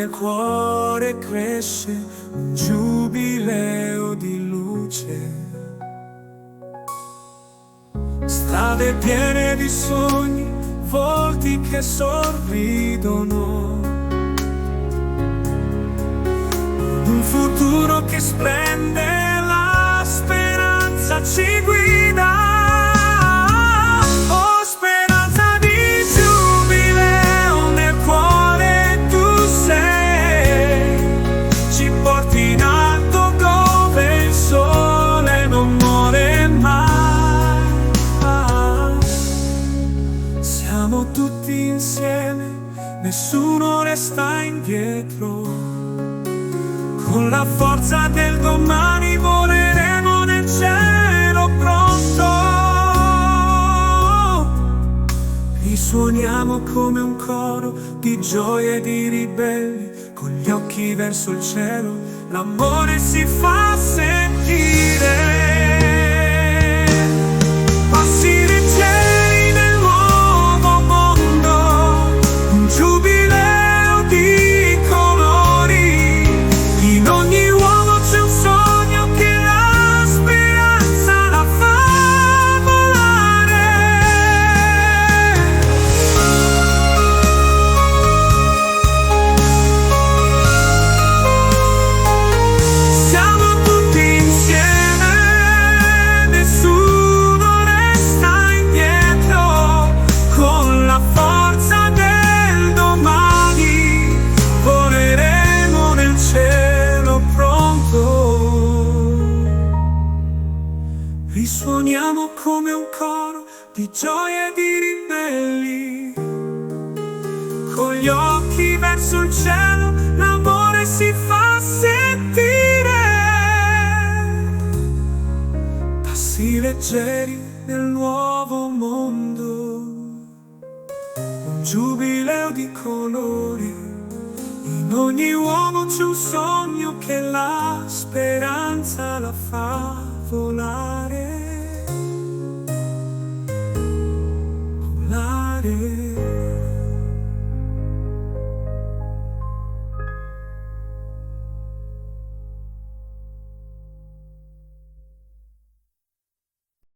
nel cuore cresce un giubileo di luce. Strade piene di sogni, volti che sorridono, un futuro che splende, la speranza ci guida. Oh, speranza di giubileo, nel cuore tu sei, ci porti in alto dove il sole non muore mai. Siamo tutti insieme, nessuno resta indietro. Con la forza del domani voleremo nel cielo pronto. Risuoniamo come un coro di gioia e di ribelli, con gli occhi verso il cielo, l'amore si fa sentire. Passi leggeri nel nuovo mondo, un giubileo di colori. In ogni uomo c'è un sogno che la speranza la fa volare. Siamo tutti insieme, nessuno resta indietro. Con la forza del domani voleremo nel cielo pronto. Risuoniamo come un coro di gioia e di ribelli, con gli occhi verso il cielo, l'amore si fa sentire. Passi leggeri nel nuovo mondo, un giubileo di colori. In ogni uomo c'è un sogno che la speranza la fa volare.